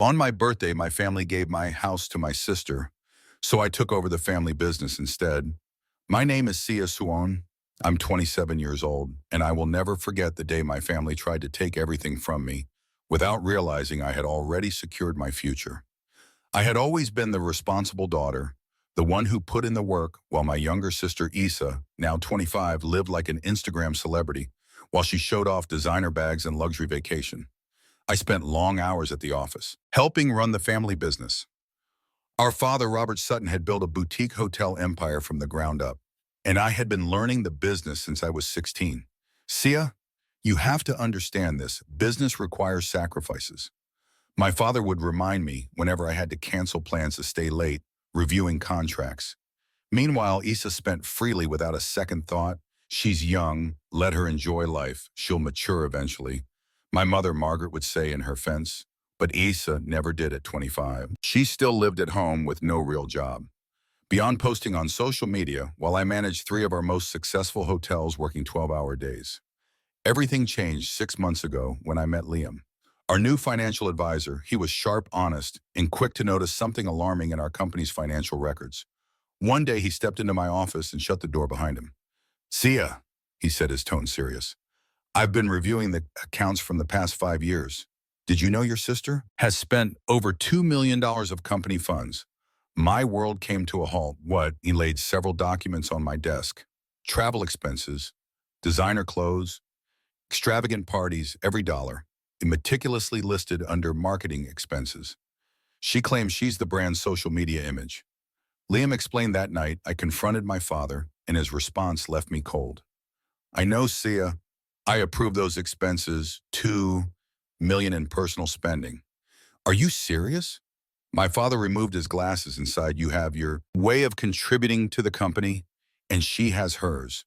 On my birthday, my family gave my house to my sister, so I took over the family business instead. My name is Sia Suon. I'm 27 years old, and I will never forget the day my family tried to take everything from me without realizing I had already secured my future. I had always been the responsible daughter, the one who put in the work while my younger sister Issa, now 25, lived like an Instagram celebrity while she showed off designer bags and luxury vacation. I spent long hours at the office, helping run the family business. Our father, Robert Sutton, had built a boutique hotel empire from the ground up, and I had been learning the business since I was 16. Sia, you have to understand this. Business requires sacrifices. My father would remind me whenever I had to cancel plans to stay late, reviewing contracts. Meanwhile, Issa spent freely without a second thought. She's young, let her enjoy life. She'll mature eventually. My mother, Margaret, would say in her fence, but Issa never did at 25. She still lived at home with no real job. Beyond posting on social media, while I managed three of our most successful hotels working 12-hour days. Everything changed 6 months ago when I met Liam. Our new financial advisor. He was sharp, honest, and quick to notice something alarming in our company's financial records. One day he stepped into my office and shut the door behind him. Sia, he said, his tone serious. I've been reviewing the accounts from the past 5 years. Did you know your sister has spent over $2 million of company funds? My world came to a halt. What? He laid several documents on my desk. Travel expenses, designer clothes, extravagant parties, every dollar, meticulously listed under marketing expenses. She claims she's the brand's social media image. Liam explained that night. I confronted my father, and his response left me cold. I know, Sia. I approve those expenses, $2 million in personal spending. Are you serious? My father removed his glasses and said, you have your way of contributing to the company, and she has hers.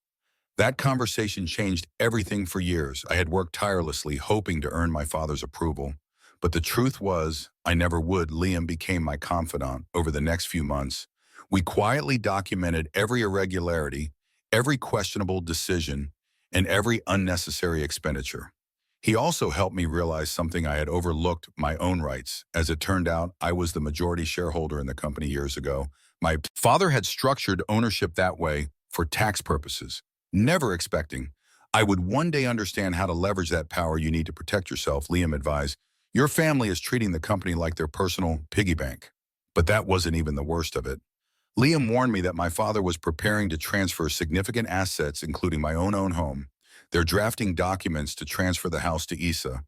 That conversation changed everything for years. I had worked tirelessly, hoping to earn my father's approval. But the truth was, I never would. Liam became my confidant over the next few months. We quietly documented every irregularity, every questionable decision, and every unnecessary expenditure. He also helped me realize something I had overlooked: my own rights. As it turned out, I was the majority shareholder in the company years ago. My father had structured ownership that way for tax purposes, never expecting I would one day understand how to leverage that power. You need to protect yourself, Liam advised. Your family is treating the company like their personal piggy bank. But that wasn't even the worst of it. Liam warned me that my father was preparing to transfer significant assets, including my own home. They're drafting documents to transfer the house to Issa.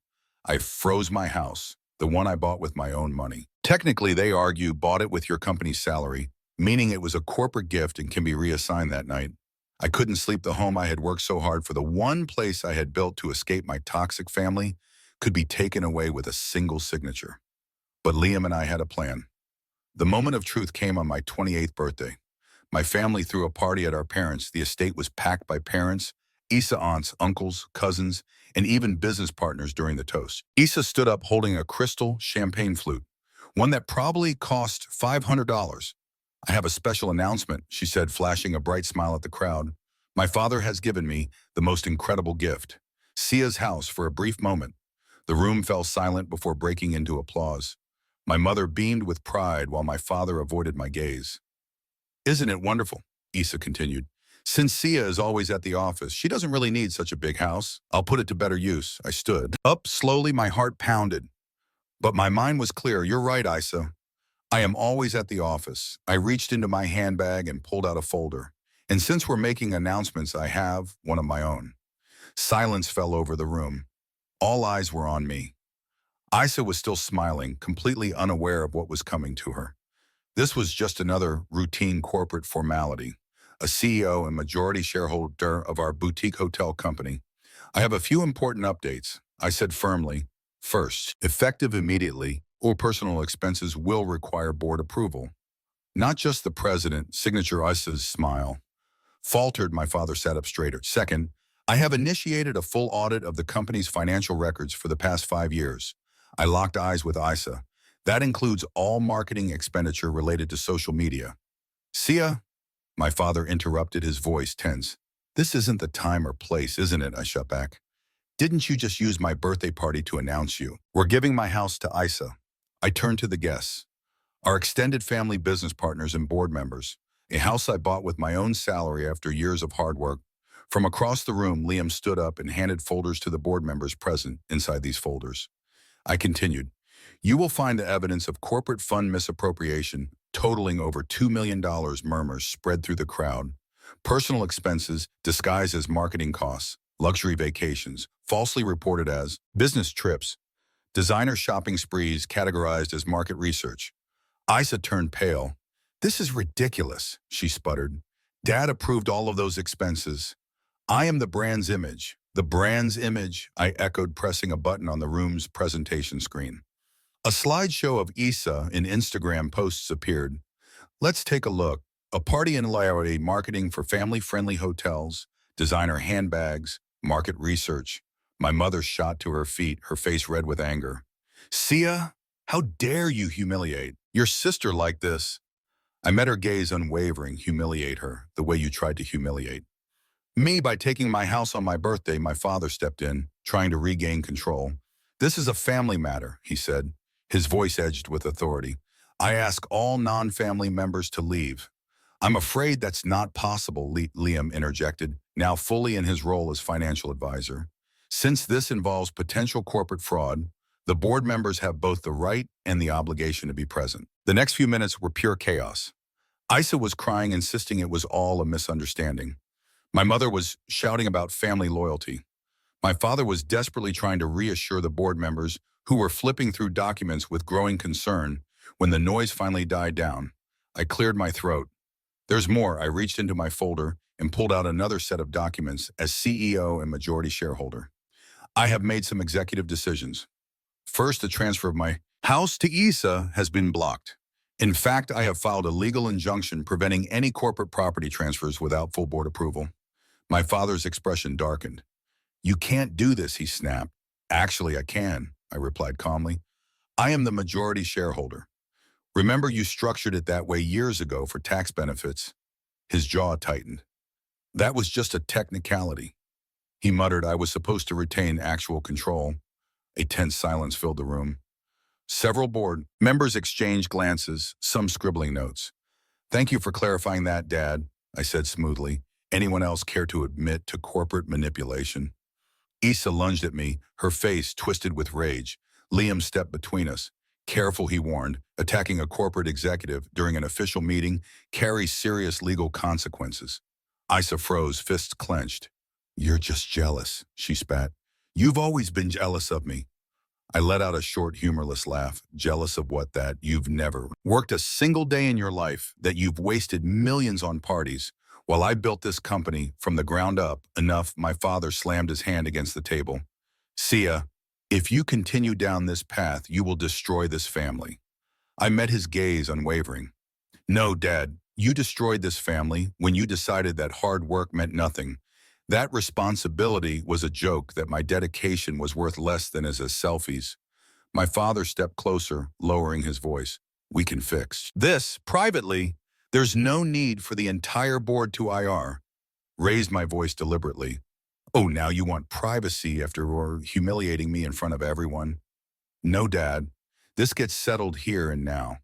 I froze my house, the one I bought with my own money. Technically, they argue, bought it with your company's salary, meaning it was a corporate gift and can be reassigned that night. I couldn't sleep. The home I had worked so hard for, the one place I had built to escape my toxic family, could be taken away with a single signature. But Liam and I had a plan. The moment of truth came on my 28th birthday. My family threw a party at our parents'. The estate was packed by parents, Issa aunts, uncles, cousins, and even business partners during the toast. Issa stood up holding a crystal champagne flute, one that probably cost $500. I have a special announcement, she said, flashing a bright smile at the crowd. My father has given me the most incredible gift, Sia's house. For a brief moment, the room fell silent before breaking into applause. My mother beamed with pride while my father avoided my gaze. Isn't it wonderful? Issa continued. Since Sia is always at the office, she doesn't really need such a big house. I'll put it to better use. I stood up slowly, my heart pounded. But my mind was clear. You're right, Issa. I am always at the office. I reached into my handbag and pulled out a folder. And since we're making announcements, I have one of my own. Silence fell over the room. All eyes were on me. Issa was still smiling, completely unaware of what was coming to her. This was just another routine corporate formality. A CEO and majority shareholder of our boutique hotel company. I have a few important updates, I said firmly. First, effective immediately, all personal expenses will require board approval. Not just the president. Signature. Issa's smile faltered. My father sat up straighter. Second, I have initiated a full audit of the company's financial records for the past 5 years. I locked eyes with Issa. That includes all marketing expenditure related to social media. Sia, my father interrupted, his voice tense. This isn't the time or place, isn't it? I shut back. Didn't you just use my birthday party to announce you? We're giving my house to Issa. I turned to the guests, our extended family business partners and board members, a house I bought with my own salary after years of hard work. From across the room, Liam stood up and handed folders to the board members present inside these folders. I continued, you will find the evidence of corporate fund misappropriation totaling over $2 million. Murmurs spread through the crowd. Personal expenses disguised as marketing costs, luxury vacations, falsely reported as business trips, designer shopping sprees categorized as market research. Isa turned pale. This is ridiculous, she sputtered. Dad approved all of those expenses. I am the brand's image. The brand's image, I echoed, pressing a button on the room's presentation screen. A slideshow of Isa in Instagram posts appeared. Let's take a look. A party in Laote, marketing for family-friendly hotels, designer handbags, market research. My mother shot to her feet, her face red with anger. Sia, how dare you humiliate your sister like this? I met her gaze unwavering. Humiliate her, the way you tried to humiliate me by taking my house on my birthday. My father stepped in, trying to regain control. This is a family matter, he said, his voice edged with authority. I ask all non-family members to leave. I'm afraid that's not possible, Liam interjected, now fully in his role as financial advisor. Since this involves potential corporate fraud, the board members have both the right and the obligation to be present. The next few minutes were pure chaos. Isa was crying, insisting it was all a misunderstanding. My mother was shouting about family loyalty. My father was desperately trying to reassure the board members who were flipping through documents with growing concern. When the noise finally died down, I cleared my throat. There's more. I reached into my folder and pulled out another set of documents as CEO and majority shareholder. I have made some executive decisions. First, the transfer of my house to Isa has been blocked. In fact, I have filed a legal injunction preventing any corporate property transfers without full board approval. My father's expression darkened. You can't do this, he snapped. Actually, I can, I replied calmly. I am the majority shareholder. Remember, you structured it that way years ago for tax benefits. His jaw tightened. That was just a technicality. He muttered, I was supposed to retain actual control. A tense silence filled the room. Several board members exchanged glances, some scribbling notes. Thank you for clarifying that, Dad, I said smoothly. Anyone else care to admit to corporate manipulation? Isa lunged at me, her face twisted with rage. Liam stepped between us. Careful, he warned. Attacking a corporate executive during an official meeting carries serious legal consequences. Isa froze, fists clenched. You're just jealous, she spat. You've always been jealous of me. I let out a short, humorless laugh. Jealous of what? That you've never worked a single day in your life, that you've wasted millions on parties. While I built this company from the ground up, enough, my father slammed his hand against the table. Sia, if you continue down this path, you will destroy this family. I met his gaze, unwavering. No, Dad, you destroyed this family when you decided that hard work meant nothing. That responsibility was a joke, that my dedication was worth less than his selfies. My father stepped closer, lowering his voice. We can fix this privately. There's no need for the entire board to IR. Raised my voice deliberately. Oh, now you want privacy after humiliating me in front of everyone? No, Dad. This gets settled here and now.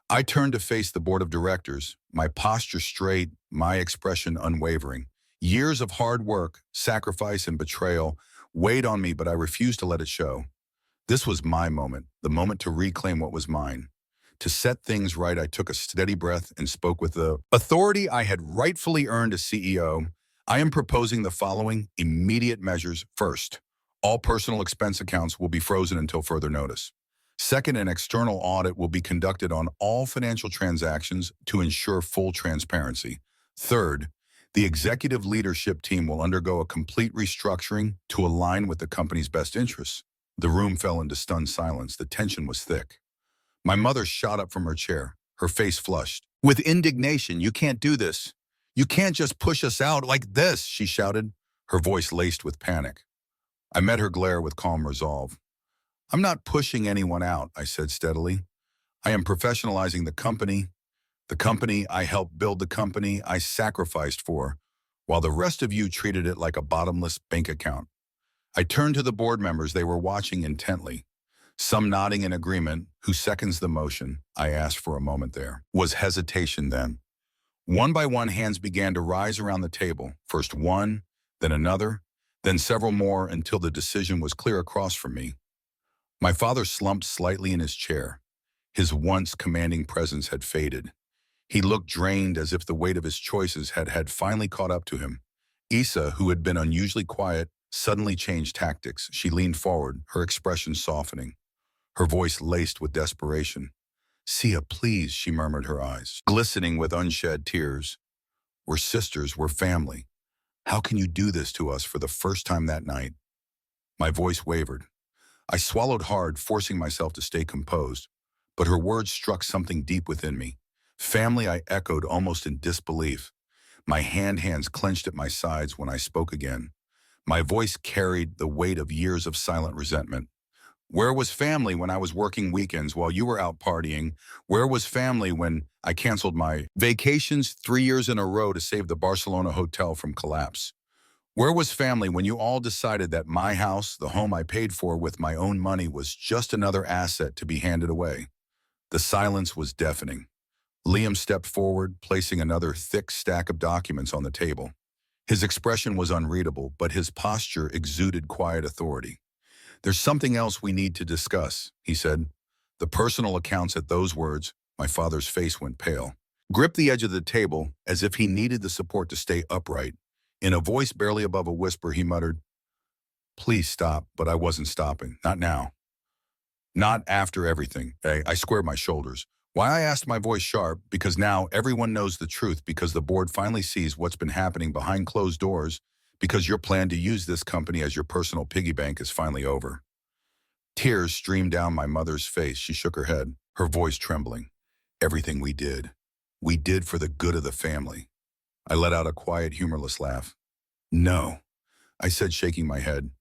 I turned to face the board of directors, my posture straight, my expression unwavering. Years of hard work, sacrifice, and betrayal weighed on me, but I refused to let it show. This was my moment, the moment to reclaim what was mine. To set things right, I took a steady breath and spoke with the authority I had rightfully earned as CEO. I am proposing the following immediate measures. First, all personal expense accounts will be frozen until further notice. Second, an external audit will be conducted on all financial transactions to ensure full transparency. Third, the executive leadership team will undergo a complete restructuring to align with the company's best interests. The room fell into stunned silence. The tension was thick. My mother shot up from her chair, her face flushed. With indignation, you can't do this. You can't just push us out like this, she shouted, her voice laced with panic. I met her glare with calm resolve. I'm not pushing anyone out, I said steadily. I am professionalizing the company I helped build, the company I sacrificed for, while the rest of you treated it like a bottomless bank account. I turned to the board members. They were watching intently. some nodding in agreement. Who seconds the motion? I asked for a moment there. Was hesitation then. One by one, hands began to rise around the table. First one, then another, then several more until the decision was clear across from me. My father slumped slightly in his chair. His once commanding presence had faded. He looked drained, as if the weight of his choices had finally caught up to him. Isa, who had been unusually quiet, suddenly changed tactics. She leaned forward, her expression softening, her voice laced with desperation. "Sia, please," she murmured, her eyes glistening with unshed tears. "We're sisters, we're family. How can you do this to us for the first time that night?" My voice wavered. I swallowed hard, forcing myself to stay composed, but her words struck something deep within me. "Family," I echoed almost in disbelief. My hands clenched at my sides when I spoke again. My voice carried the weight of years of silent resentment. "Where was family when I was working weekends while you were out partying? Where was family when I canceled my vacations 3 years in a row to save the Barcelona hotel from collapse? Where was family when you all decided that my house, the home I paid for with my own money, was just another asset to be handed away?" The silence was deafening. Liam stepped forward, placing another thick stack of documents on the table. His expression was unreadable, but his posture exuded quiet authority. "There's something else we need to discuss," he said. The personal accounts. At those words, my father's face went pale. Gripped the edge of the table as if he needed the support to stay upright. In a voice barely above a whisper, he muttered, "Please stop," but I wasn't stopping. Not now. Not after everything. I squared my shoulders. Why, I asked, my voice sharp, because now everyone knows the truth, because the board finally sees what's been happening behind closed doors, because your plan to use this company as your personal piggy bank is finally over. Tears streamed down my mother's face. She shook her head, her voice trembling. "Everything we did for the good of the family." I let out a quiet, humorless laugh. "No," I said, shaking my head.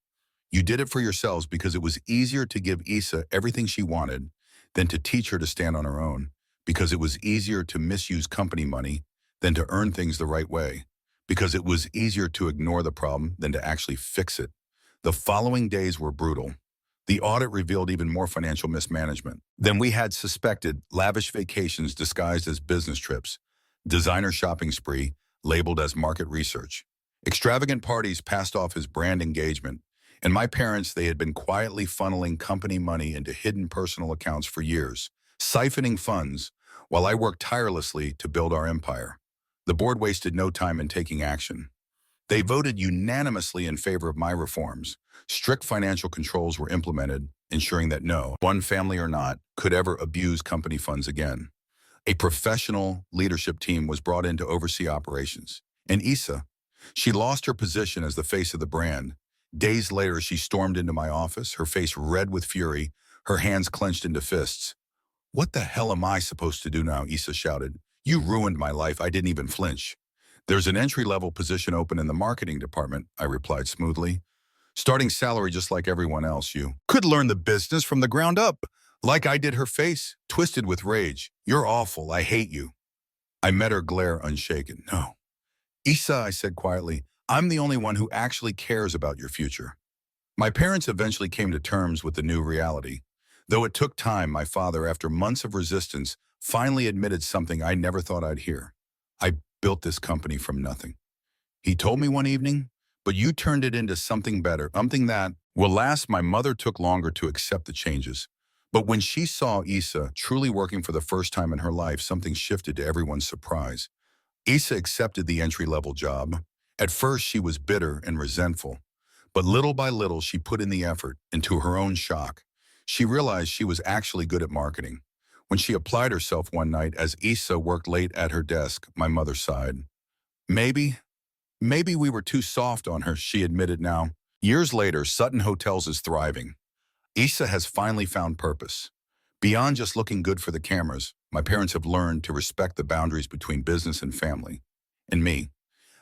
"You did it for yourselves because it was easier to give Isa everything she wanted than to teach her to stand on her own, because it was easier to misuse company money than to earn things the right way, because it was easier to ignore the problem than to actually fix it." The following days were brutal. The audit revealed even more financial mismanagement than we had suspected. Lavish vacations disguised as business trips, designer shopping spree labeled as market research, extravagant parties passed off as brand engagement, and my parents, they had been quietly funneling company money into hidden personal accounts for years, siphoning funds while I worked tirelessly to build our empire. The board wasted no time in taking action. They voted unanimously in favor of my reforms. Strict financial controls were implemented, ensuring that no one, family or not, could ever abuse company funds again. A professional leadership team was brought in to oversee operations. And Isa, she lost her position as the face of the brand. Days later, she stormed into my office, her face red with fury, her hands clenched into fists. "What the hell am I supposed to do now?" Isa shouted. "You ruined my life." I didn't even flinch. "There's an entry-level position open in the marketing department," I replied smoothly. "Starting salary just like everyone else. You could learn the business from the ground up." Like I did, her face twisted with rage. "You're awful. I hate you." I met her glare unshaken. "No. Isa," I said quietly, "I'm the only one who actually cares about your future." My parents eventually came to terms with the new reality. Though it took time, my father, after months of resistance, finally admitted something I never thought I'd hear. "I built this company from nothing," he told me one evening, "but you turned it into something better, something that will last." My mother took longer to accept the changes. But when she saw Isa truly working for the first time in her life, something shifted to everyone's surprise. Isa accepted the entry-level job. At first, she was bitter and resentful, but little by little, she put in the effort. And to her own shock, she realized she was actually good at marketing. When she applied herself one night as Isa worked late at her desk, my mother sighed. Maybe we were too soft on her," she admitted now. Years later, Sutton Hotels is thriving. Isa has finally found purpose. Beyond just looking good for the cameras, my parents have learned to respect the boundaries between business and family. And me.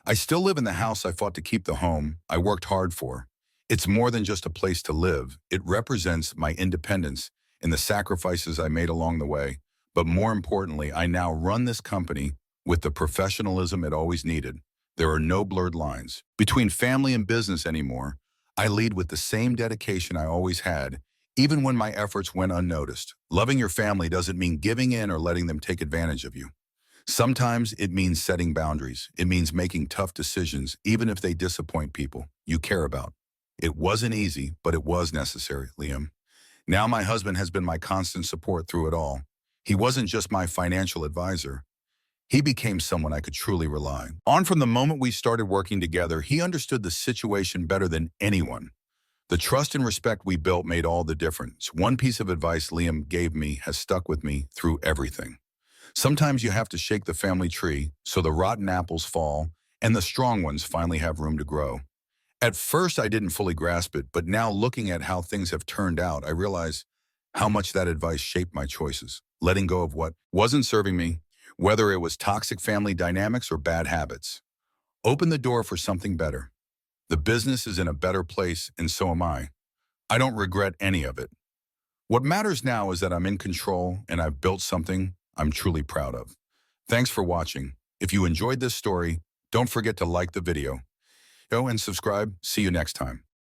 I still live in the house I fought to keep, the home I worked hard for. It's more than just a place to live. It represents my independence and the sacrifices I made along the way. But more importantly, I now run this company with the professionalism it always needed. There are no blurred lines between family and business anymore. I lead with the same dedication I always had, even when my efforts went unnoticed. Loving your family doesn't mean giving in or letting them take advantage of you. Sometimes it means setting boundaries. It means making tough decisions, even if they disappoint people you care about. It wasn't easy, but it was necessary, Liam. Now my husband has been my constant support through it all. He wasn't just my financial advisor. He became someone I could truly rely on. From the moment we started working together, he understood the situation better than anyone. The trust and respect we built made all the difference. One piece of advice Liam gave me has stuck with me through everything. Sometimes you have to shake the family tree so the rotten apples fall and the strong ones finally have room to grow. At first, I didn't fully grasp it, but now looking at how things have turned out, I realize how much that advice shaped my choices. Letting go of what wasn't serving me, whether it was toxic family dynamics or bad habits, opened the door for something better. The business is in a better place, and so am I. I don't regret any of it. What matters now is that I'm in control and I've built something I'm truly proud of. Thanks for watching. If you enjoyed this story, don't forget to like the video. And subscribe. See you next time.